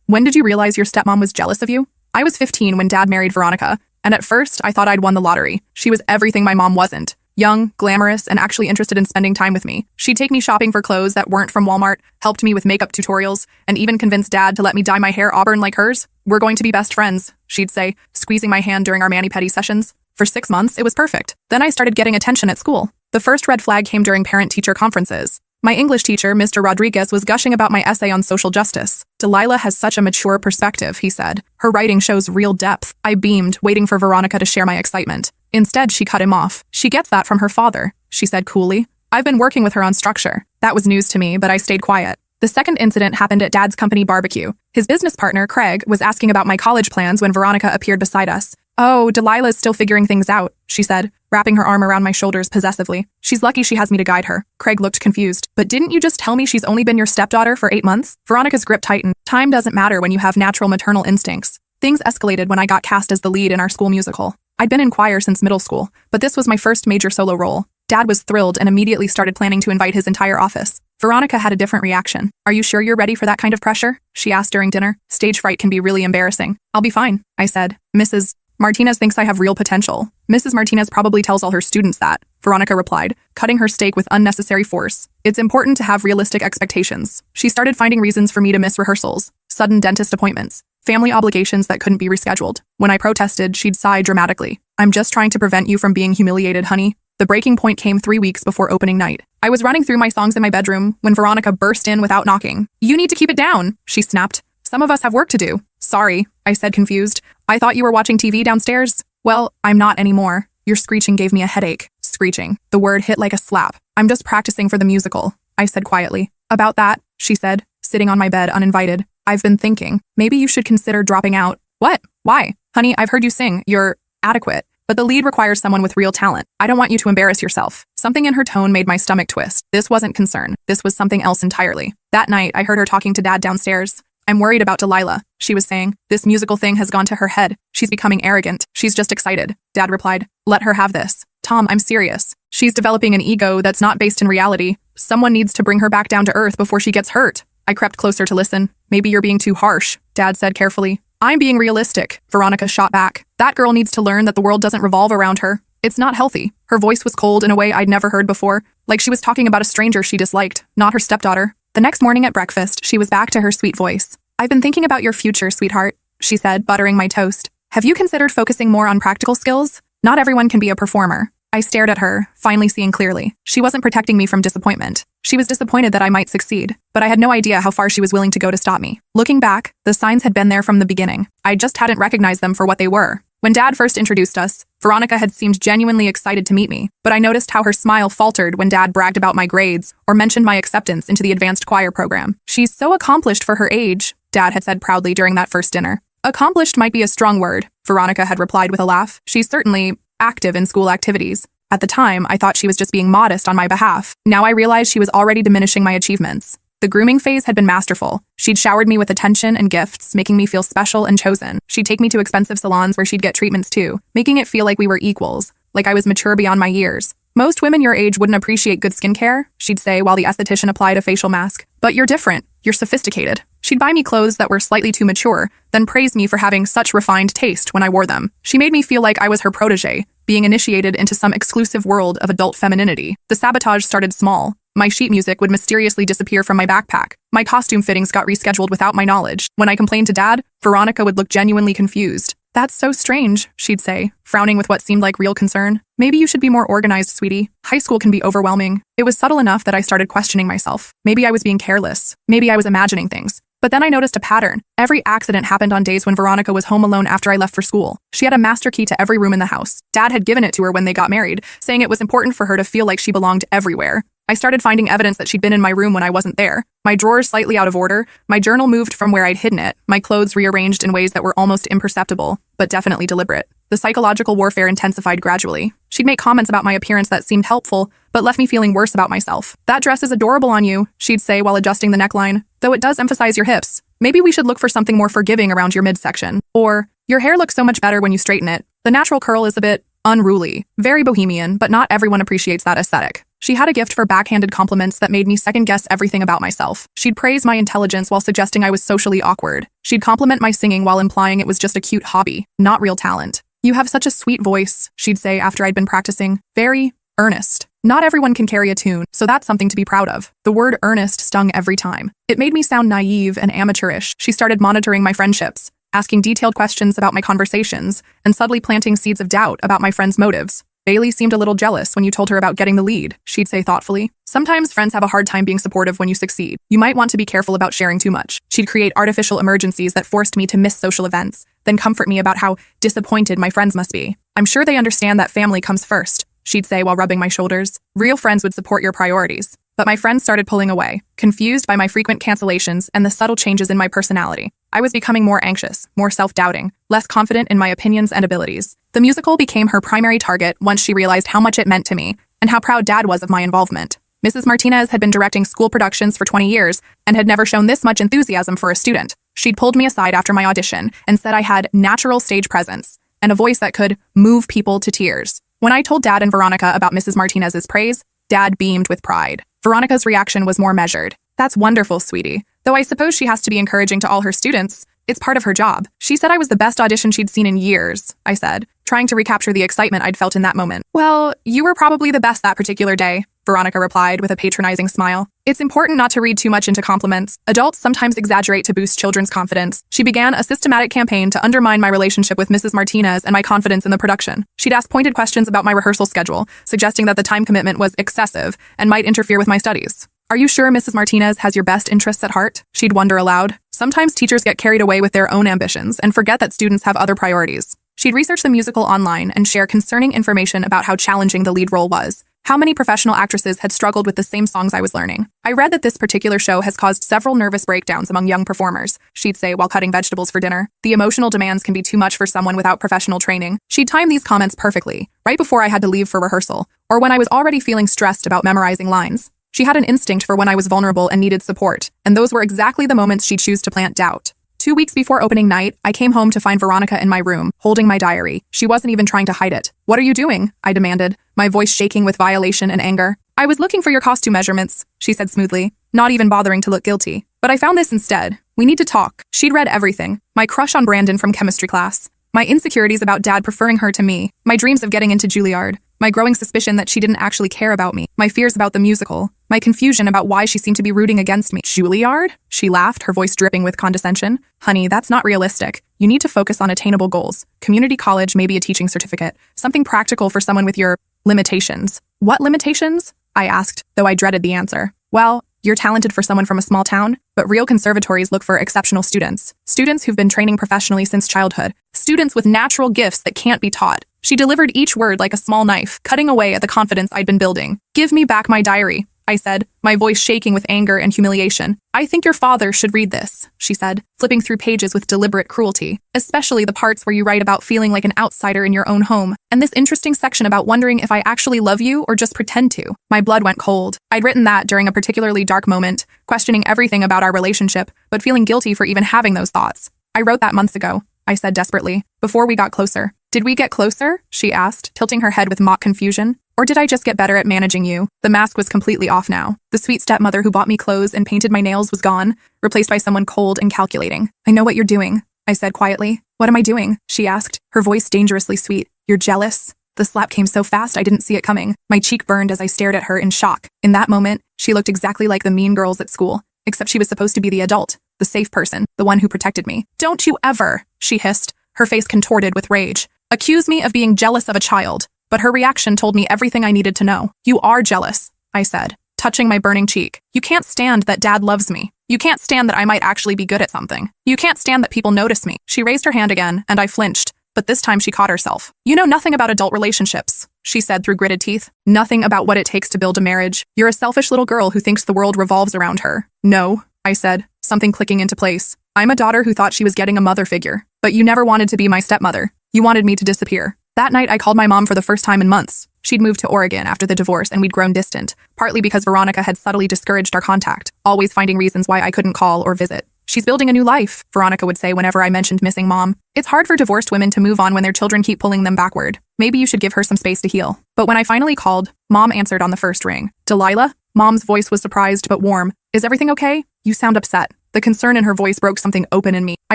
When did you realize your stepmom was jealous of you? I was 15 when Dad married Veronica, and at first I thought I'd won the lottery. She was everything my mom wasn't. Young, glamorous, and actually interested in spending time with me. She'd take me shopping for clothes that weren't from Walmart, helped me with makeup tutorials, and even convinced Dad to let me dye my hair auburn like hers. "We're going to be best friends," she'd say, squeezing my hand during our mani-pedi sessions. For 6 months, it was perfect. Then I started getting attention at school. The first red flag came during parent-teacher conferences. My English teacher, Mr. Rodriguez, was gushing about my essay on social justice. "Delilah has such a mature perspective," he said. "Her writing shows real depth." I beamed, waiting for Veronica to share my excitement. Instead, she cut him off. "She gets that from her father," she said coolly. "I've been working with her on structure." That was news to me, but I stayed quiet. The second incident happened at Dad's company barbecue. His business partner, Craig, was asking about my college plans when Veronica appeared beside us. "Oh, Delilah's still figuring things out," she said, wrapping her arm around my shoulders possessively. "She's lucky she has me to guide her." Craig looked confused. "But didn't you just tell me she's only been your stepdaughter for 8 months? Veronica's grip tightened. Time doesn't matter when you have natural maternal instincts. Things escalated when I got cast as the lead in our school musical. I'd been in choir since middle school, but this was my first major solo role. Dad was thrilled and immediately started planning to invite his entire office. Veronica had a different reaction. "Are you sure you're ready for that kind of pressure?" she asked during dinner. "Stage fright can be really embarrassing." "I'll be fine," I said. "Mrs. Martinez thinks I have real potential." "Mrs. Martinez probably tells all her students that," Veronica replied, cutting her steak with unnecessary force. "It's important to have realistic expectations." She started finding reasons for me to miss rehearsals, sudden dentist appointments, family obligations that couldn't be rescheduled. When I protested, she'd sigh dramatically. "I'm just trying to prevent you from being humiliated, honey." The breaking point came 3 weeks before opening night. I was running through my songs in my bedroom when Veronica burst in without knocking. "You need to keep it down," she snapped. "Some of us have work to do." "Sorry," I said, confused. "I thought you were watching TV downstairs." "Well, I'm not anymore." Your screeching gave me a headache. Screeching. The word hit like a slap. "I'm just practicing for the musical," I said quietly. "About that," she said, sitting on my bed uninvited. "I've been thinking. Maybe you should consider dropping out." "What? Why?" "Honey, I've heard you sing. You're adequate. But the lead requires someone with real talent. I don't want you to embarrass yourself." Something in her tone made my stomach twist. This wasn't concern. This was something else entirely. That night, I heard her talking to Dad downstairs. "I'm worried about Delilah," she was saying. "This musical thing has gone to her head. She's becoming arrogant. She's just excited." Dad replied, "Let her have this." "Tom, I'm serious. She's developing an ego that's not based in reality. Someone needs to bring her back down to earth before she gets hurt." I crept closer to listen. "Maybe you're being too harsh," Dad said carefully. "I'm being realistic," Veronica shot back. "That girl needs to learn that the world doesn't revolve around her. It's not healthy." Her voice was cold in a way I'd never heard before, like she was talking about a stranger she disliked, not her stepdaughter. The next morning at breakfast, she was back to her sweet voice. "I've been thinking about your future, sweetheart," she said, buttering my toast. "Have you considered focusing more on practical skills? Not everyone can be a performer." I stared at her, finally seeing clearly. She wasn't protecting me from disappointment. She was disappointed that I might succeed, but I had no idea how far she was willing to go to stop me. Looking back, the signs had been there from the beginning. I just hadn't recognized them for what they were. When Dad first introduced us, Veronica had seemed genuinely excited to meet me, but I noticed how her smile faltered when Dad bragged about my grades or mentioned my acceptance into the advanced choir program. "She's so accomplished for her age," Dad had said proudly during that first dinner. "Accomplished might be a strong word," Veronica had replied with a laugh. "She's certainly active in school activities." At the time, I thought she was just being modest on my behalf. Now I realized she was already diminishing my achievements. The grooming phase had been masterful. She'd showered me with attention and gifts, making me feel special and chosen. She'd take me to expensive salons where she'd get treatments too, making it feel like we were equals, like I was mature beyond my years. "Most women your age wouldn't appreciate good skincare," she'd say while the esthetician applied a facial mask. "But you're different. You're sophisticated." She'd buy me clothes that were slightly too mature, then praise me for having such refined taste when I wore them. She made me feel like I was her protege, being initiated into some exclusive world of adult femininity. The sabotage started small. My sheet music would mysteriously disappear from my backpack. My costume fittings got rescheduled without my knowledge. When I complained to Dad, Veronica would look genuinely confused. "That's so strange," she'd say, frowning with what seemed like real concern. "Maybe you should be more organized, sweetie. High school can be overwhelming." It was subtle enough that I started questioning myself. Maybe I was being careless. Maybe I was imagining things. But then I noticed a pattern. Every accident happened on days when Veronica was home alone after I left for school. She had a master key to every room in the house. Dad had given it to her when they got married, saying it was important for her to feel like she belonged everywhere. I started finding evidence that she'd been in my room when I wasn't there. My drawers slightly out of order, my journal moved from where I'd hidden it, my clothes rearranged in ways that were almost imperceptible, but definitely deliberate. The psychological warfare intensified gradually. She'd make comments about my appearance that seemed helpful, but left me feeling worse about myself. "That dress is adorable on you," she'd say while adjusting the neckline, "though it does emphasize your hips. Maybe we should look for something more forgiving around your midsection." Or, "Your hair looks so much better when you straighten it. The natural curl is a bit unruly." Very bohemian, but not everyone appreciates that aesthetic. She had a gift for backhanded compliments that made me second-guess everything about myself. She'd praise my intelligence while suggesting I was socially awkward. She'd compliment my singing while implying it was just a cute hobby, not real talent. "You have such a sweet voice," she'd say after I'd been practicing. Very earnest. Not everyone can carry a tune, so that's something to be proud of. The word earnest stung every time. It made me sound naive and amateurish. She started monitoring my friendships, asking detailed questions about my conversations, and subtly planting seeds of doubt about my friends' motives. "Bailey seemed a little jealous when you told her about getting the lead," she'd say thoughtfully. "Sometimes friends have a hard time being supportive when you succeed. You might want to be careful about sharing too much." She'd create artificial emergencies that forced me to miss social events, then comfort me about how disappointed my friends must be. "I'm sure they understand that family comes first," she'd say while rubbing my shoulders. "Real friends would support your priorities." But my friends started pulling away, confused by my frequent cancellations and the subtle changes in my personality. I was becoming more anxious, more self-doubting, less confident in my opinions and abilities. The musical became her primary target once she realized how much it meant to me and how proud Dad was of my involvement. Mrs. Martinez had been directing school productions for 20 years and had never shown this much enthusiasm for a student. She'd pulled me aside after my audition and said I had natural stage presence and a voice that could move people to tears. When I told Dad and Veronica about Mrs. Martinez's praise, Dad beamed with pride. Veronica's reaction was more measured. "That's wonderful, sweetie. Though I suppose she has to be encouraging to all her students. It's part of her job." "She said I was the best audition she'd seen in years," I said, trying to recapture the excitement I'd felt in that moment. "Well, you were probably the best that particular day," Veronica replied with a patronizing smile. "It's important not to read too much into compliments. Adults sometimes exaggerate to boost children's confidence." She began a systematic campaign to undermine my relationship with Mrs. Martinez and my confidence in the production. She'd ask pointed questions about my rehearsal schedule, suggesting that the time commitment was excessive and might interfere with my studies. "Are you sure Mrs. Martinez has your best interests at heart?" she'd wonder aloud. Sometimes teachers get carried away with their own ambitions and forget that students have other priorities. She'd research the musical online and share concerning information about how challenging the lead role was. How many professional actresses had struggled with the same songs I was learning. "I read that this particular show has caused several nervous breakdowns among young performers," she'd say while cutting vegetables for dinner. "The emotional demands can be too much for someone without professional training." She'd time these comments perfectly, right before I had to leave for rehearsal, or when I was already feeling stressed about memorizing lines. She had an instinct for when I was vulnerable and needed support, and those were exactly the moments she'd choose to plant doubt. 2 weeks before opening night, I came home to find Veronica in my room, holding my diary. She wasn't even trying to hide it. "What are you doing?" I demanded, my voice shaking with violation and anger. "I was looking for your costume measurements," she said smoothly, not even bothering to look guilty. "But I found this instead. We need to talk." She'd read everything. My crush on Brandon from chemistry class. My insecurities about Dad preferring her to me. My dreams of getting into Juilliard. My growing suspicion that she didn't actually care about me. My fears about the musical. My confusion about why she seemed to be rooting against me. "Juilliard?" She laughed, her voice dripping with condescension. "Honey, that's not realistic. You need to focus on attainable goals. Community college, maybe a teaching certificate. Something practical for someone with your limitations." "What limitations?" I asked, though I dreaded the answer. "Well, you're talented for someone from a small town, but real conservatories look for exceptional students. Students who've been training professionally since childhood. Students with natural gifts that can't be taught." She delivered each word like a small knife, cutting away at the confidence I'd been building. "Give me back my diary," I said, my voice shaking with anger and humiliation. "I think your father should read this," she said, flipping through pages with deliberate cruelty, "especially the parts where you write about feeling like an outsider in your own home, and this interesting section about wondering if I actually love you or just pretend to." My blood went cold. I'd written that during a particularly dark moment, questioning everything about our relationship, but feeling guilty for even having those thoughts. "I wrote that months ago," I said desperately, "before we got closer." "Did we get closer?" she asked, tilting her head with mock confusion. "Or did I just get better at managing you?" The mask was completely off now. The sweet stepmother who bought me clothes and painted my nails was gone, replaced by someone cold and calculating. "I know what you're doing," I said quietly. "What am I doing?" she asked, her voice dangerously sweet. "You're jealous." The slap came so fast I didn't see it coming. My cheek burned as I stared at her in shock. In that moment, she looked exactly like the mean girls at school, except she was supposed to be the adult, the safe person, the one who protected me. "Don't you ever," she hissed, her face contorted with rage, "accuse me of being jealous of a child." But her reaction told me everything I needed to know. "You are jealous," I said, touching my burning cheek. "You can't stand that Dad loves me. You can't stand that I might actually be good at something. You can't stand that people notice me." She raised her hand again, and I flinched, but this time she caught herself. "You know nothing about adult relationships," she said through gritted teeth. "Nothing about what it takes to build a marriage. You're a selfish little girl who thinks the world revolves around her." "No," I said, something clicking into place. "I'm a daughter who thought she was getting a mother figure. But you never wanted to be my stepmother. You wanted me to disappear." That night, I called my mom for the first time in months. She'd moved to Oregon after the divorce, and we'd grown distant, partly because Veronica had subtly discouraged our contact, always finding reasons why I couldn't call or visit. She's building a new life, Veronica would say whenever I mentioned missing mom. It's hard for divorced women to move on when their children keep pulling them backward. Maybe you should give her some space to heal. But when I finally called, Mom answered on the first ring. Delilah? Mom's voice was surprised but warm. Is everything okay? You sound upset. The concern in her voice broke something open in me. I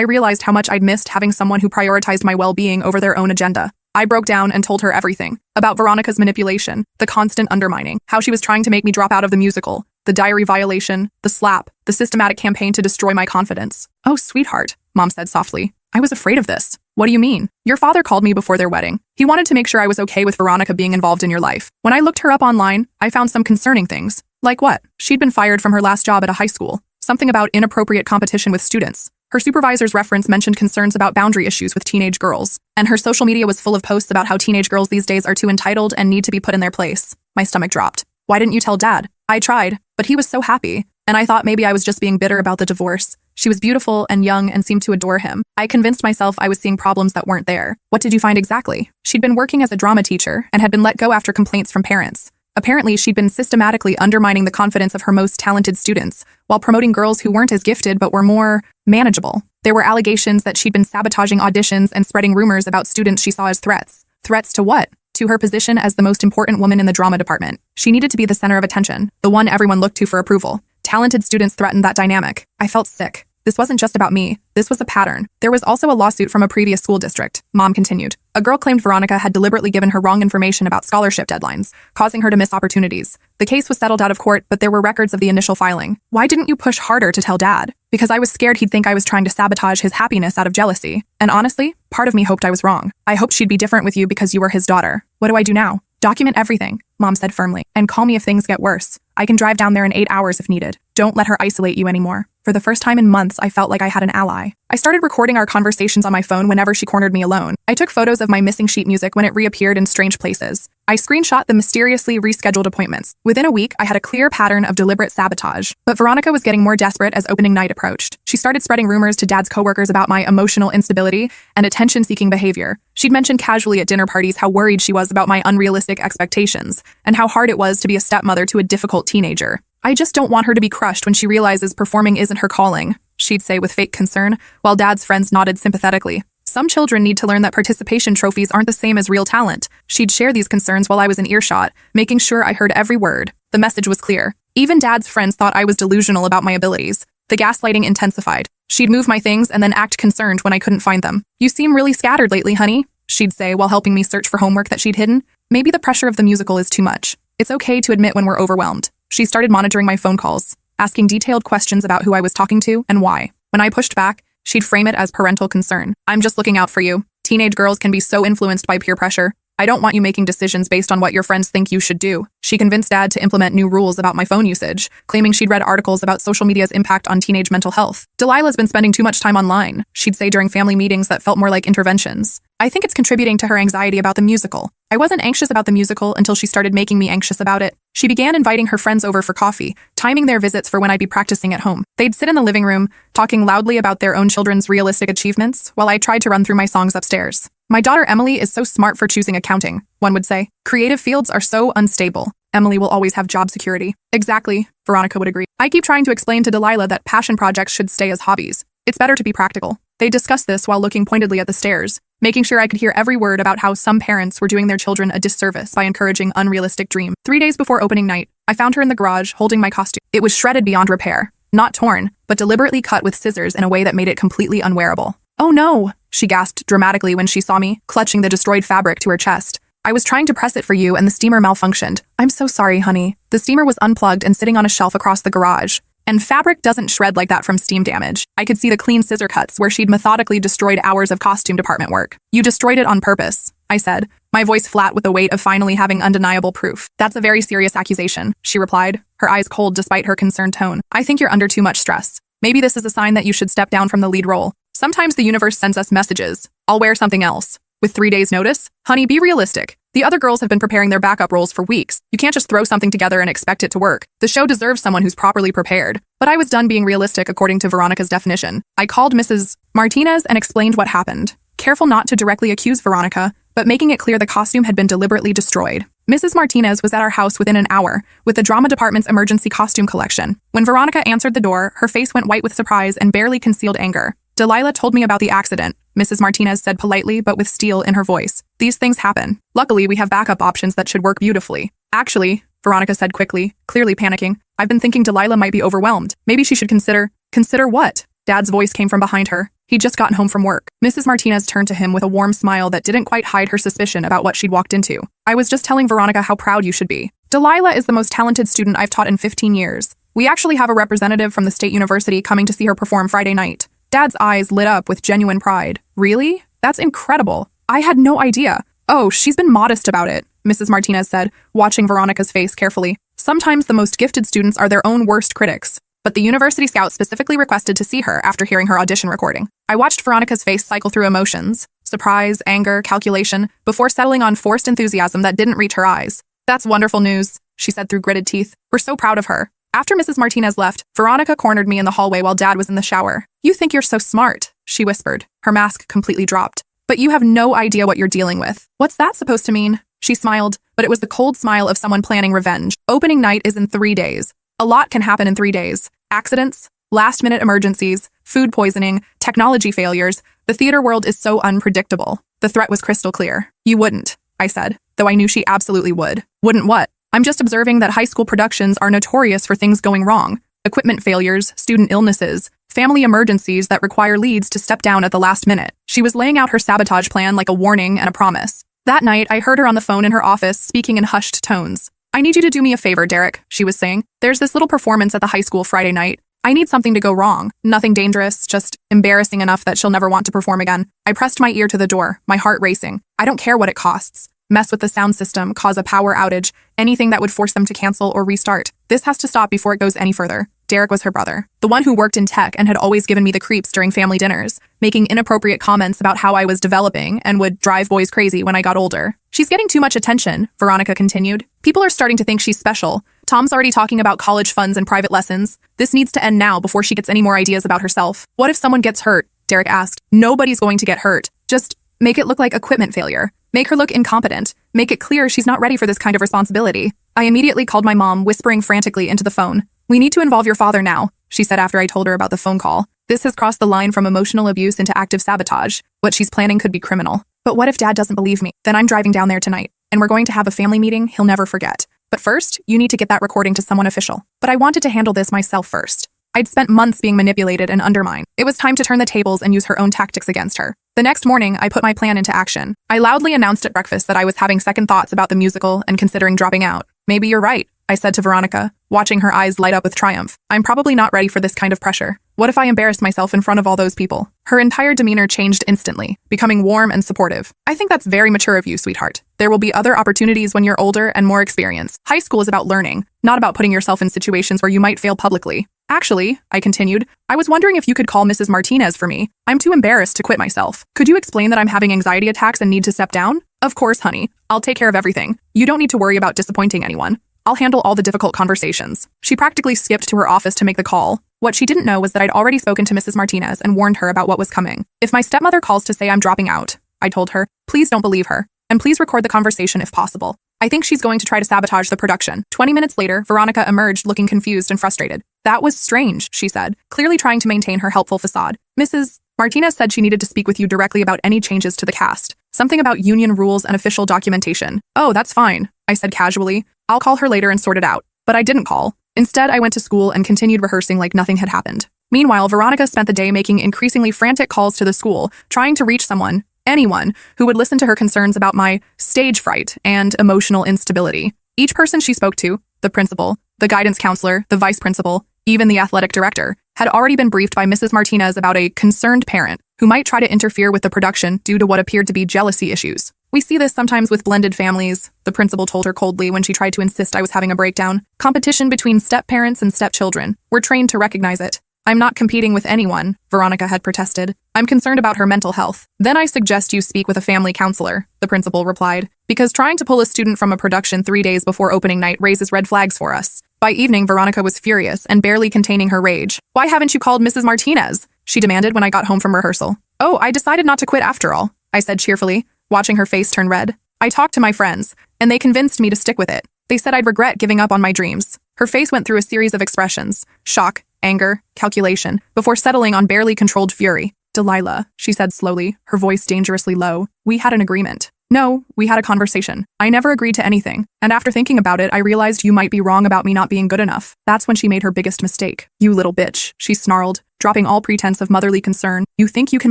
realized how much I'd missed having someone who prioritized my well-being over their own agenda. I broke down and told her everything. About Veronica's manipulation, the constant undermining, how she was trying to make me drop out of the musical, the diary violation, the slap, the systematic campaign to destroy my confidence. Oh, sweetheart, Mom said softly. I was afraid of this. What do you mean? Your father called me before their wedding. He wanted to make sure I was okay with Veronica being involved in your life. When I looked her up online, I found some concerning things. Like what? She'd been fired from her last job at a high school. Something about inappropriate competition with students. Her supervisor's reference mentioned concerns about boundary issues with teenage girls. And her social media was full of posts about how teenage girls these days are too entitled and need to be put in their place. My stomach dropped. Why didn't you tell Dad? I tried, but he was so happy. And I thought maybe I was just being bitter about the divorce. She was beautiful and young and seemed to adore him. I convinced myself I was seeing problems that weren't there. What did you find exactly? She'd been working as a drama teacher and had been let go after complaints from parents. Apparently, she'd been systematically undermining the confidence of her most talented students, while promoting girls who weren't as gifted but were more manageable. There were allegations that she'd been sabotaging auditions and spreading rumors about students she saw as threats. Threats to what? To her position as the most important woman in the drama department. She needed to be the center of attention, the one everyone looked to for approval. Talented students threatened that dynamic. I felt sick. This wasn't just about me. This was a pattern. There was also a lawsuit from a previous school district. Mom continued. A girl claimed Veronica had deliberately given her wrong information about scholarship deadlines, causing her to miss opportunities. The case was settled out of court, but there were records of the initial filing. Why didn't you push harder to tell Dad? Because I was scared he'd think I was trying to sabotage his happiness out of jealousy. And honestly, part of me hoped I was wrong. I hoped she'd be different with you because you were his daughter. What do I do now? Document everything, Mom said firmly, and call me if things get worse. I can drive down there in 8 hours if needed. Don't let her isolate you anymore. For the first time in months, I felt like I had an ally. I started recording our conversations on my phone whenever she cornered me alone. I took photos of my missing sheet music when it reappeared in strange places. I screenshot the mysteriously rescheduled appointments. Within a week, I had a clear pattern of deliberate sabotage. But Veronica was getting more desperate as opening night approached. She started spreading rumors to Dad's coworkers about my emotional instability and attention-seeking behavior. She'd mentioned casually at dinner parties how worried she was about my unrealistic expectations and how hard it was to be a stepmother to a difficult teenager. I just don't want her to be crushed when she realizes performing isn't her calling, she'd say with fake concern, while Dad's friends nodded sympathetically. Some children need to learn that participation trophies aren't the same as real talent. She'd share these concerns while I was in earshot, making sure I heard every word. The message was clear. Even Dad's friends thought I was delusional about my abilities. The gaslighting intensified. She'd move my things and then act concerned when I couldn't find them. You seem really scattered lately, honey, she'd say while helping me search for homework that she'd hidden. Maybe the pressure of the musical is too much. It's okay to admit when we're overwhelmed. She started monitoring my phone calls, asking detailed questions about who I was talking to and why. When I pushed back, she'd frame it as parental concern. I'm just looking out for you. Teenage girls can be so influenced by peer pressure. I don't want you making decisions based on what your friends think you should do. She convinced Dad to implement new rules about my phone usage, claiming she'd read articles about social media's impact on teenage mental health. Delilah's been spending too much time online, she'd say during family meetings that felt more like interventions. I think it's contributing to her anxiety about the musical. I wasn't anxious about the musical until she started making me anxious about it. She began inviting her friends over for coffee, timing their visits for when I'd be practicing at home. They'd sit in the living room, talking loudly about their own children's realistic achievements, while I tried to run through my songs upstairs. My daughter Emily is so smart for choosing accounting, one would say. Creative fields are so unstable. Emily will always have job security. Exactly, Veronica would agree. I keep trying to explain to Delilah that passion projects should stay as hobbies. It's better to be practical. They discussed this while looking pointedly at the stairs, making sure I could hear every word about how some parents were doing their children a disservice by encouraging unrealistic dreams. 3 days before opening night, I found her in the garage holding my costume. It was shredded beyond repair. Not torn, but deliberately cut with scissors in a way that made it completely unwearable. Oh no, she gasped dramatically when she saw me, clutching the destroyed fabric to her chest. I was trying to press it for you and the steamer malfunctioned. I'm so sorry, honey. The steamer was unplugged and sitting on a shelf across the garage. And fabric doesn't shred like that from steam damage. I could see the clean scissor cuts where she'd methodically destroyed hours of costume department work. You destroyed it on purpose, I said, my voice flat with the weight of finally having undeniable proof. That's a very serious accusation, she replied, her eyes cold despite her concerned tone. I think you're under too much stress. Maybe this is a sign that you should step down from the lead role. Sometimes the universe sends us messages. I'll wear something else. With 3 days' notice? Honey, be realistic. The other girls have been preparing their backup roles for weeks. You can't just throw something together and expect it to work. The show deserves someone who's properly prepared. But I was done being realistic according to Veronica's definition. I called Mrs. Martinez and explained what happened. Careful not to directly accuse Veronica, but making it clear the costume had been deliberately destroyed. Mrs. Martinez was at our house within an hour, with the drama department's emergency costume collection. When Veronica answered the door, her face went white with surprise and barely concealed anger. Delilah told me about the accident, Mrs. Martinez said politely but with steel in her voice. These things happen. Luckily, we have backup options that should work beautifully. Actually, Veronica said quickly, clearly panicking, I've been thinking Delilah might be overwhelmed. Maybe she should consider what? Dad's voice came from behind her. He'd just gotten home from work. Mrs. Martinez turned to him with a warm smile that didn't quite hide her suspicion about what she'd walked into. I was just telling Veronica how proud you should be. Delilah is the most talented student I've taught in 15 years. We actually have a representative from the state university coming to see her perform Friday night. Dad's eyes lit up with genuine pride. Really? That's incredible. I had no idea. Oh, she's been modest about it, Mrs. Martinez said, watching Veronica's face carefully. Sometimes the most gifted students are their own worst critics. But the university scout specifically requested to see her after hearing her audition recording. I watched Veronica's face cycle through emotions, surprise, anger, calculation, before settling on forced enthusiasm that didn't reach her eyes. That's wonderful news, she said through gritted teeth. We're so proud of her. After Mrs. Martinez left, Veronica cornered me in the hallway while Dad was in the shower. You think you're so smart, she whispered. Her mask completely dropped. But you have no idea what you're dealing with. What's that supposed to mean? She smiled, but it was the cold smile of someone planning revenge. Opening night is in 3 days. A lot can happen in 3 days. Accidents, last-minute emergencies, food poisoning, technology failures. The theater world is so unpredictable. The threat was crystal clear. You wouldn't, I said, though I knew she absolutely would. Wouldn't what? I'm just observing that high school productions are notorious for things going wrong. Equipment failures, student illnesses, family emergencies that require leads to step down at the last minute. She was laying out her sabotage plan like a warning and a promise. That night, I heard her on the phone in her office, speaking in hushed tones. I need you to do me a favor, Derek, she was saying. There's this little performance at the high school Friday night. I need something to go wrong. Nothing dangerous, just embarrassing enough that she'll never want to perform again. I pressed my ear to the door, my heart racing. I don't care what it costs. Mess with the sound system, cause a power outage, anything that would force them to cancel or restart. This has to stop before it goes any further. Derek was her brother, the one who worked in tech and had always given me the creeps during family dinners, making inappropriate comments about how I was developing and would drive boys crazy when I got older. She's getting too much attention, Veronica continued. People are starting to think she's special. Tom's already talking about college funds and private lessons. This needs to end now before she gets any more ideas about herself. What if someone gets hurt? Derek asked. Nobody's going to get hurt. Just make it look like equipment failure. Make her look incompetent. Make it clear she's not ready for this kind of responsibility. I immediately called my mom, whispering frantically into the phone. We need to involve your father now, she said after I told her about the phone call. This has crossed the line from emotional abuse into active sabotage. What she's planning could be criminal. But what if Dad doesn't believe me? Then I'm driving down there tonight, and we're going to have a family meeting he'll never forget. But first, you need to get that recording to someone official. But I wanted to handle this myself first. I'd spent months being manipulated and undermined. It was time to turn the tables and use her own tactics against her. The next morning, I put my plan into action. I loudly announced at breakfast that I was having second thoughts about the musical and considering dropping out. Maybe you're right, I said to Veronica, watching her eyes light up with triumph. I'm probably not ready for this kind of pressure. What if I embarrassed myself in front of all those people? Her entire demeanor changed instantly, becoming warm and supportive. I think that's very mature of you, sweetheart. There will be other opportunities when you're older and more experienced. High school is about learning, not about putting yourself in situations where you might fail publicly. Actually, I continued, I was wondering if you could call Mrs. Martinez for me. I'm too embarrassed to quit myself. Could you explain that I'm having anxiety attacks and need to step down? Of course, honey. I'll take care of everything. You don't need to worry about disappointing anyone. I'll handle all the difficult conversations. She practically skipped to her office to make the call. What she didn't know was that I'd already spoken to Mrs. Martinez and warned her about what was coming. If my stepmother calls to say I'm dropping out, I told her, please don't believe her. And please record the conversation if possible. I think she's going to try to sabotage the production. 20 minutes later, Veronica emerged looking confused and frustrated. That was strange, she said, clearly trying to maintain her helpful facade. Mrs. Martinez said she needed to speak with you directly about any changes to the cast. Something about union rules and official documentation. Oh, that's fine, I said casually. I'll call her later and sort it out. But I didn't call. Instead, I went to school and continued rehearsing like nothing had happened. Meanwhile, Veronica spent the day making increasingly frantic calls to the school, trying to reach someone, anyone, who would listen to her concerns about my stage fright and emotional instability. Each person she spoke to, the principal, the guidance counselor, the vice principal, even the athletic director, had already been briefed by Mrs. Martinez about a concerned parent who might try to interfere with the production due to what appeared to be jealousy issues. We see this sometimes with blended families, the principal told her coldly when she tried to insist I was having a breakdown. Competition between step-parents and step-children. We're trained to recognize it. I'm not competing with anyone, Veronica had protested. I'm concerned about her mental health. Then I suggest you speak with a family counselor, the principal replied, because trying to pull a student from a production 3 days before opening night raises red flags for us. By evening, Veronica was furious and barely containing her rage. Why haven't you called Mrs. Martinez? She demanded when I got home from rehearsal. Oh, I decided not to quit after all, I said cheerfully, watching her face turn red. I talked to my friends, and they convinced me to stick with it. They said I'd regret giving up on my dreams. Her face went through a series of expressions: shock, anger, calculation, before settling on barely controlled fury. Delilah, she said slowly, her voice dangerously low. We had an agreement. No, we had a conversation. I never agreed to anything, and after thinking about it, I realized you might be wrong about me not being good enough. That's when she made her biggest mistake. You little bitch, she snarled, dropping all pretense of motherly concern. You think you can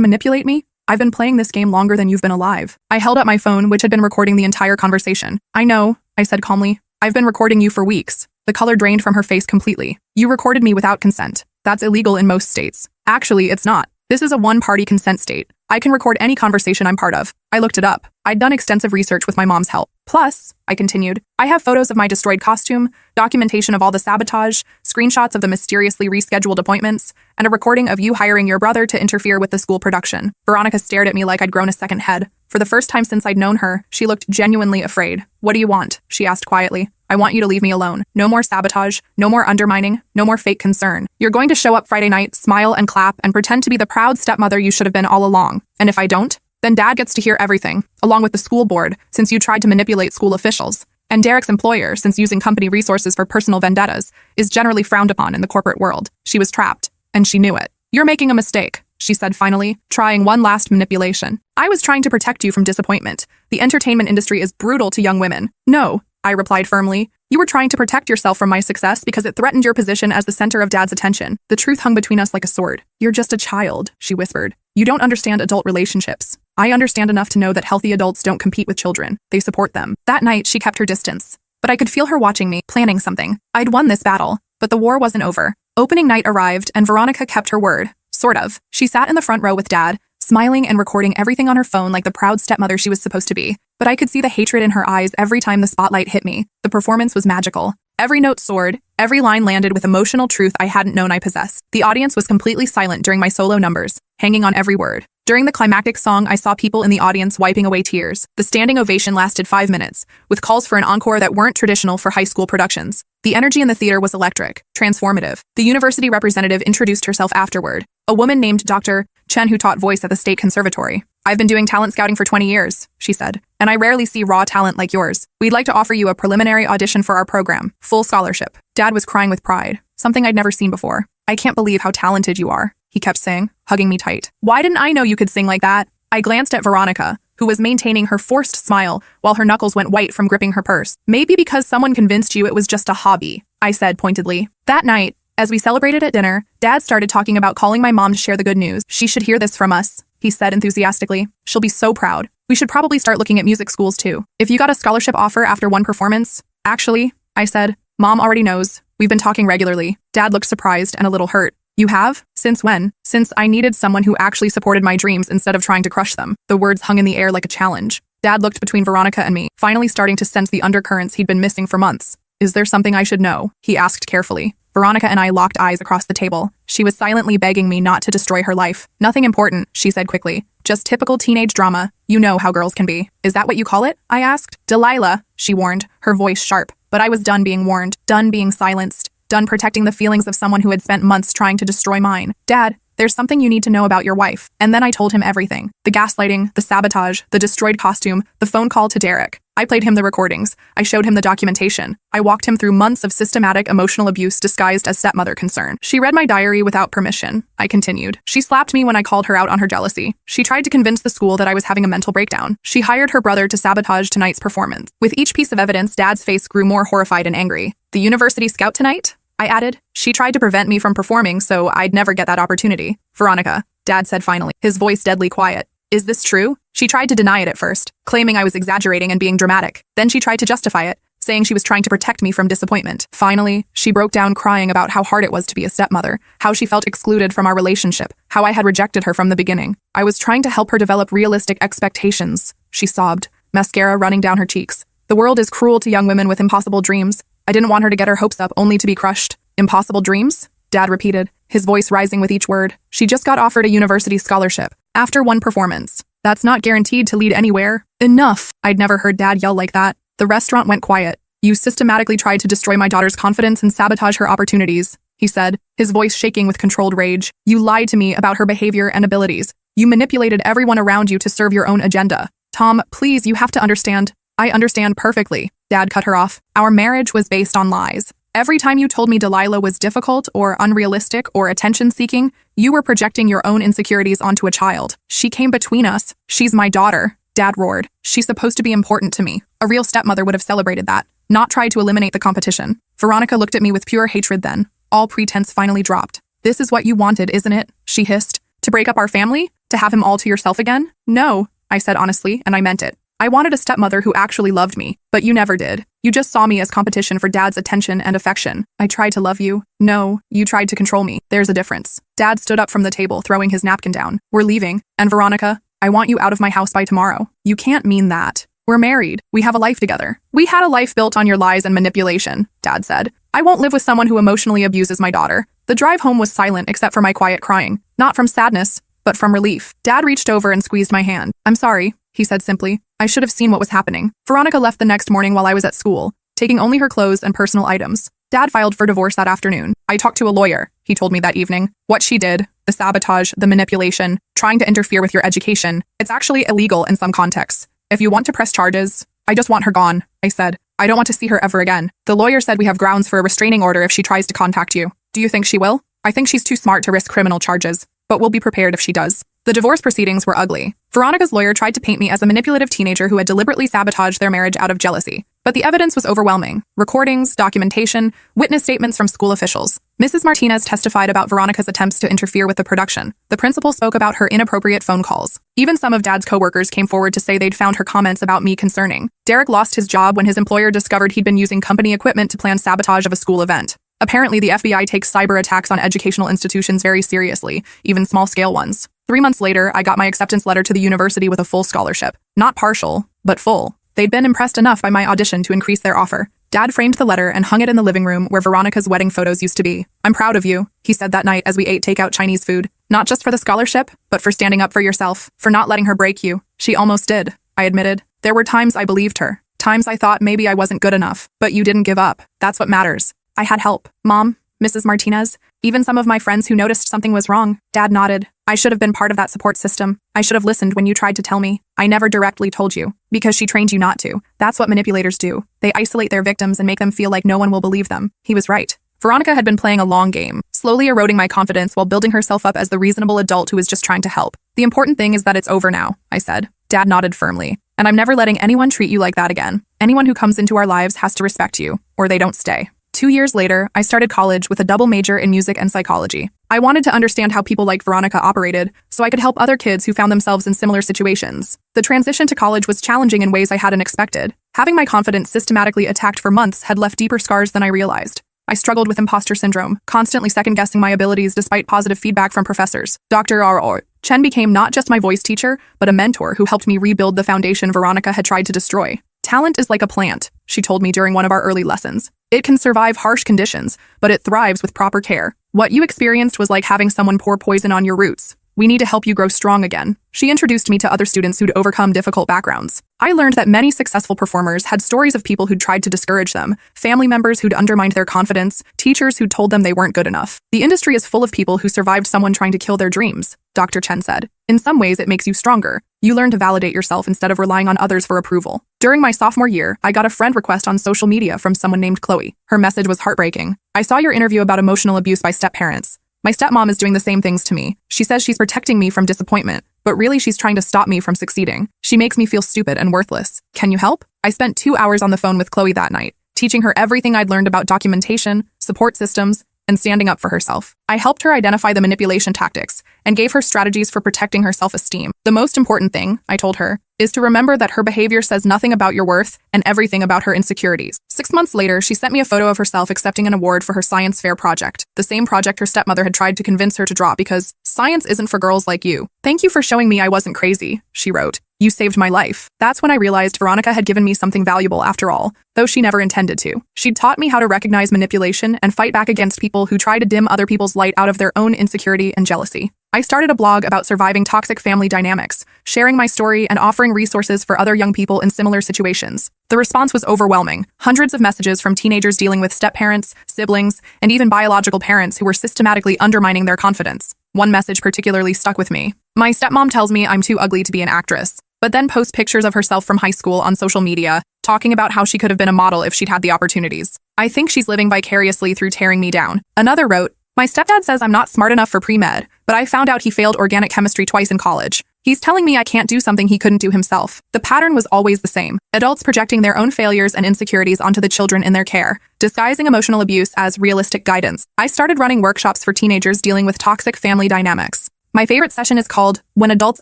manipulate me? I've been playing this game longer than you've been alive. I held up my phone, which had been recording the entire conversation. I know, I said calmly. I've been recording you for weeks. The color drained from her face completely. You recorded me without consent. That's illegal in most states. Actually, it's not. This is a one-party consent state. I can record any conversation I'm part of. I looked it up. I'd done extensive research with my mom's help. Plus, I continued, I have photos of my destroyed costume, documentation of all the sabotage, screenshots of the mysteriously rescheduled appointments, and a recording of you hiring your brother to interfere with the school production. Veronica stared at me like I'd grown a second head. For the first time since I'd known her, she looked genuinely afraid. What do you want? She asked quietly. I want you to leave me alone. No more sabotage, no more undermining, no more fake concern. You're going to show up Friday night, smile and clap, and pretend to be the proud stepmother you should have been all along. And if I don't, then Dad gets to hear everything, along with the school board, since you tried to manipulate school officials. And Derek's employer, since using company resources for personal vendettas, is generally frowned upon in the corporate world. She was trapped, and she knew it. You're making a mistake, she said finally, trying one last manipulation. I was trying to protect you from disappointment. The entertainment industry is brutal to young women. No, I replied firmly. You were trying to protect yourself from my success because it threatened your position as the center of Dad's attention. The truth hung between us like a sword. You're just a child, she whispered. You don't understand adult relationships. I understand enough to know that healthy adults don't compete with children. They support them. That night, she kept her distance. But I could feel her watching me, planning something. I'd won this battle, but the war wasn't over. Opening night arrived, and Veronica kept her word. Sort of. She sat in the front row with Dad, smiling and recording everything on her phone like the proud stepmother she was supposed to be. But I could see the hatred in her eyes every time the spotlight hit me. The performance was magical. Every note soared, every line landed with emotional truth I hadn't known I possessed. The audience was completely silent during my solo numbers, hanging on every word. During the climactic song, I saw people in the audience wiping away tears. The standing ovation lasted 5 minutes, with calls for an encore that weren't traditional for high school productions. The energy in the theater was electric, transformative. The university representative introduced herself afterward, a woman named Dr. Chen who taught voice at the State Conservatory. I've been doing talent scouting for 20 years, she said, and I rarely see raw talent like yours. We'd like to offer you a preliminary audition for our program, full scholarship. Dad was crying with pride, something I'd never seen before. I can't believe how talented you are, he kept saying, hugging me tight. Why didn't I know you could sing like that? I glanced at Veronica, who was maintaining her forced smile while her knuckles went white from gripping her purse. Maybe because someone convinced you it was just a hobby, I said pointedly. That night, as we celebrated at dinner, Dad started talking about calling my mom to share the good news. She should hear this from us, he said enthusiastically. She'll be so proud. We should probably start looking at music schools too. If you got a scholarship offer after one performance. Actually, I said, Mom already knows. We've been talking regularly. Dad looked surprised and a little hurt. You have? Since when? Since I needed someone who actually supported my dreams instead of trying to crush them. The words hung in the air like a challenge. Dad looked between Veronica and me, finally starting to sense the undercurrents he'd been missing for months. Is there something I should know? He asked carefully. Veronica and I locked eyes across the table. She was silently begging me not to destroy her life. Nothing important, she said quickly. Just typical teenage drama. You know how girls can be. Is that what you call it? I asked. Delilah, she warned, her voice sharp. But I was done being warned, done being silenced, done protecting the feelings of someone who had spent months trying to destroy mine. Dad, there's something you need to know about your wife. And then I told him everything. The gaslighting, the sabotage, the destroyed costume, the phone call to Derek. I played him the recordings. I showed him the documentation. I walked him through months of systematic emotional abuse disguised as stepmother concern. She read my diary without permission. I continued. She slapped me when I called her out on her jealousy. She tried to convince the school that I was having a mental breakdown. She hired her brother to sabotage tonight's performance. With each piece of evidence, Dad's face grew more horrified and angry. The university scout tonight? I added. She tried to prevent me from performing, so I'd never get that opportunity. Veronica, Dad said finally, his voice deadly quiet. Is this true? She tried to deny it at first, claiming I was exaggerating and being dramatic. Then she tried to justify it, saying she was trying to protect me from disappointment. Finally, she broke down crying about how hard it was to be a stepmother, how she felt excluded from our relationship, how I had rejected her from the beginning. I was trying to help her develop realistic expectations, she sobbed, mascara running down her cheeks. The world is cruel to young women with impossible dreams. I didn't want her to get her hopes up only to be crushed. Impossible dreams? Dad repeated, his voice rising with each word. She just got offered a university scholarship. After one performance. That's not guaranteed to lead anywhere. Enough! I'd never heard Dad yell like that. The restaurant went quiet. You systematically tried to destroy my daughter's confidence and sabotage her opportunities, he said, his voice shaking with controlled rage. You lied to me about her behavior and abilities. You manipulated everyone around you to serve your own agenda. Tom, please, you have to understand. I understand perfectly. Dad cut her off. Our marriage was based on lies. Every time you told me Delilah was difficult or unrealistic or attention-seeking, you were projecting your own insecurities onto a child. She came between us. She's my daughter. Dad roared. She's supposed to be important to me. A real stepmother would have celebrated that, not tried to eliminate the competition. Veronica looked at me with pure hatred then. All pretense finally dropped. This is what you wanted, isn't it? She hissed. To break up our family? To have him all to yourself again? No, I said honestly, and I meant it. I wanted a stepmother who actually loved me, but you never did. You just saw me as competition for Dad's attention and affection. I tried to love you. No, you tried to control me. There's a difference. Dad stood up from the table, throwing his napkin down. We're leaving. And Veronica, I want you out of my house by tomorrow. You can't mean that. We're married. We have a life together. We had a life built on your lies and manipulation, Dad said. I won't live with someone who emotionally abuses my daughter. The drive home was silent except for my quiet crying. Not from sadness, but from relief. Dad reached over and squeezed my hand. I'm sorry, he said simply. I should have seen what was happening. Veronica left the next morning while I was at school, taking only her clothes and personal items. Dad filed for divorce that afternoon. I talked to a lawyer, he told me that evening. What she did, the sabotage, the manipulation, trying to interfere with your education, it's actually illegal in some contexts. If you want to press charges, I just want her gone, I said. I don't want to see her ever again. The lawyer said we have grounds for a restraining order if she tries to contact you. Do you think she will? I think she's too smart to risk criminal charges, but we'll be prepared if she does. The divorce proceedings were ugly. Veronica's lawyer tried to paint me as a manipulative teenager who had deliberately sabotaged their marriage out of jealousy. But the evidence was overwhelming. Recordings, documentation, witness statements from school officials. Mrs. Martinez testified about Veronica's attempts to interfere with the production. The principal spoke about her inappropriate phone calls. Even some of Dad's coworkers came forward to say they'd found her comments about me concerning. Derek lost his job when his employer discovered he'd been using company equipment to plan sabotage of a school event. Apparently, the FBI takes cyber attacks on educational institutions very seriously, even small-scale ones. 3 months later, I got my acceptance letter to the university with a full scholarship. Not partial, but full. They'd been impressed enough by my audition to increase their offer. Dad framed the letter and hung it in the living room where Veronica's wedding photos used to be. I'm proud of you, he said that night as we ate takeout Chinese food. Not just for the scholarship, but for standing up for yourself, for not letting her break you. She almost did, I admitted. There were times I believed her. Times I thought maybe I wasn't good enough. But you didn't give up. That's what matters. I had help. Mom, Mrs. Martinez, even some of my friends who noticed something was wrong. Dad nodded. I should have been part of that support system. I should have listened when you tried to tell me. I never directly told you, because she trained you not to. That's what manipulators do. They isolate their victims and make them feel like no one will believe them. He was right. Veronica had been playing a long game, slowly eroding my confidence while building herself up as the reasonable adult who was just trying to help. The important thing is that it's over now, I said. Dad nodded firmly. And I'm never letting anyone treat you like that again. Anyone who comes into our lives has to respect you, or they don't stay. 2 years later, I started college with a double major in music and psychology. I wanted to understand how people like Veronica operated, so I could help other kids who found themselves in similar situations. The transition to college was challenging in ways I hadn't expected. Having my confidence systematically attacked for months had left deeper scars than I realized. I struggled with imposter syndrome, constantly second-guessing my abilities despite positive feedback from professors. Dr. R. Chen became not just my voice teacher, but a mentor who helped me rebuild the foundation Veronica had tried to destroy. Talent is like a plant, she told me during one of our early lessons. It can survive harsh conditions, but it thrives with proper care. What you experienced was like having someone pour poison on your roots. We need to help you grow strong again. She introduced me to other students who'd overcome difficult backgrounds. I learned that many successful performers had stories of people who'd tried to discourage them, family members who'd undermined their confidence, teachers who'd told them they weren't good enough. The industry is full of people who survived someone trying to kill their dreams, Dr. Chen said. In some ways, it makes you stronger. You learn to validate yourself instead of relying on others for approval. During my sophomore year, I got a friend request on social media from someone named Chloe. Her message was heartbreaking. I saw your interview about emotional abuse by step-parents. My stepmom is doing the same things to me. She says she's protecting me from disappointment, but really she's trying to stop me from succeeding. She makes me feel stupid and worthless. Can you help? I spent 2 hours on the phone with Chloe that night, teaching her everything I'd learned about documentation, support systems, and standing up for herself. I helped her identify the manipulation tactics and gave her strategies for protecting her self-esteem. The most important thing, I told her, is to remember that her behavior says nothing about your worth and everything about her insecurities. 6 months later, she sent me a photo of herself accepting an award for her science fair project, the same project her stepmother had tried to convince her to drop because science isn't for girls like you. Thank you for showing me I wasn't crazy, she wrote. You saved my life. That's when I realized Veronica had given me something valuable after all, though she never intended to. She'd taught me how to recognize manipulation and fight back against people who try to dim other people's light out of their own insecurity and jealousy. I started a blog about surviving toxic family dynamics, sharing my story and offering resources for other young people in similar situations. The response was overwhelming. Hundreds of messages from teenagers dealing with step-parents, siblings, and even biological parents who were systematically undermining their confidence. One message particularly stuck with me. My stepmom tells me I'm too ugly to be an actress. but then post pictures of herself from high school on social media, talking about how she could have been a model if she'd had the opportunities. I think she's living vicariously through tearing me down. Another wrote, my stepdad says I'm not smart enough for pre-med, but I found out he failed organic chemistry twice in college. He's telling me I can't do something he couldn't do himself. The pattern was always the same. Adults projecting their own failures and insecurities onto the children in their care, disguising emotional abuse as realistic guidance. I started running workshops for teenagers dealing with toxic family dynamics. My favorite session is called When Adults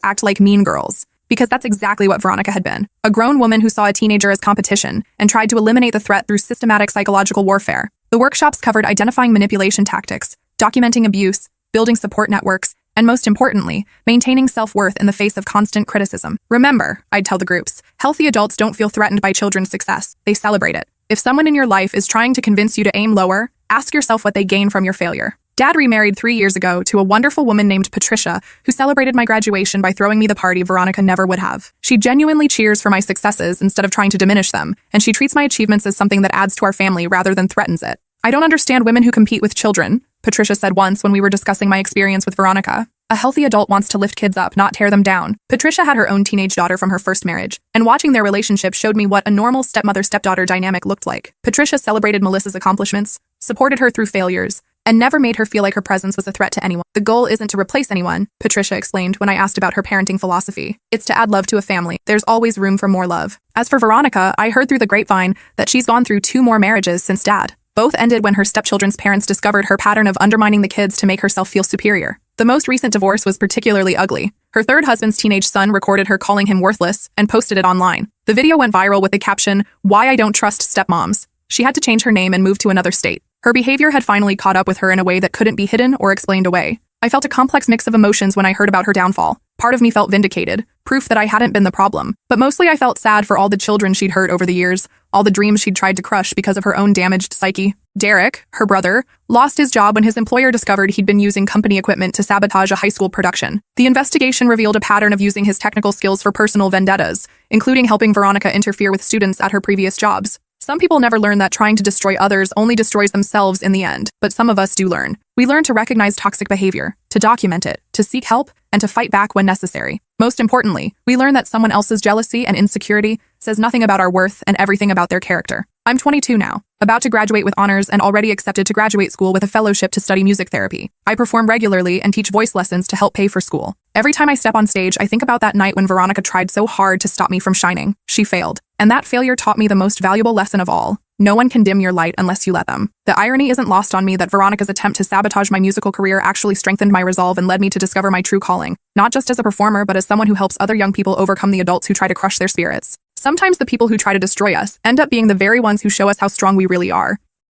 Act Like Mean Girls, because that's exactly what Veronica had been. A grown woman who saw a teenager as competition and tried to eliminate the threat through systematic psychological warfare. The workshops covered identifying manipulation tactics, documenting abuse, building support networks, and most importantly, maintaining self-worth in the face of constant criticism. Remember, I'd tell the groups, healthy adults don't feel threatened by children's success. They celebrate it. If someone in your life is trying to convince you to aim lower, ask yourself what they gain from your failure. Dad remarried 3 years ago to a wonderful woman named Patricia, who celebrated my graduation by throwing me the party Veronica never would have. She genuinely cheers for my successes instead of trying to diminish them, and she treats my achievements as something that adds to our family rather than threatens it. I don't understand women who compete with children, Patricia said once when we were discussing my experience with Veronica. A healthy adult wants to lift kids up, not tear them down. Patricia had her own teenage daughter from her first marriage, and watching their relationship showed me what a normal stepmother-stepdaughter dynamic looked like. Patricia celebrated Melissa's accomplishments, supported her through failures, and never made her feel like her presence was a threat to anyone. The goal isn't to replace anyone, Patricia explained when I asked about her parenting philosophy. It's to add love to a family. There's always room for more love. As for Veronica, I heard through the grapevine that she's gone through 2 more marriages since Dad. Both ended when her stepchildren's parents discovered her pattern of undermining the kids to make herself feel superior. The most recent divorce was particularly ugly. Her third husband's teenage son recorded her calling him worthless and posted it online. The video went viral with the caption, "Why I don't trust stepmoms." She had to change her name and move to another state. Her behavior had finally caught up with her in a way that couldn't be hidden or explained away. I felt a complex mix of emotions when I heard about her downfall. Part of me felt vindicated, proof that I hadn't been the problem. But mostly I felt sad for all the children she'd hurt over the years, all the dreams she'd tried to crush because of her own damaged psyche. Derek, her brother, lost his job when his employer discovered he'd been using company equipment to sabotage a high school production. The investigation revealed a pattern of using his technical skills for personal vendettas, including helping Veronica interfere with students at her previous jobs. Some people never learn that trying to destroy others only destroys themselves in the end, but some of us do learn. We learn to recognize toxic behavior, to document it, to seek help, and to fight back when necessary. Most importantly, we learn that someone else's jealousy and insecurity says nothing about our worth and everything about their character. I'm 22 now, about to graduate with honors and already accepted to graduate school with a fellowship to study music therapy. I perform regularly and teach voice lessons to help pay for school. Every time I step on stage, I think about that night when Veronica tried so hard to stop me from shining. She failed. And that failure taught me the most valuable lesson of all. No one can dim your light unless you let them. The irony isn't lost on me that Veronica's attempt to sabotage my musical career actually strengthened my resolve and led me to discover my true calling, not just as a performer, but as someone who helps other young people overcome the adults who try to crush their spirits. Sometimes the people who try to destroy us end up being the very ones who show us how strong we really are.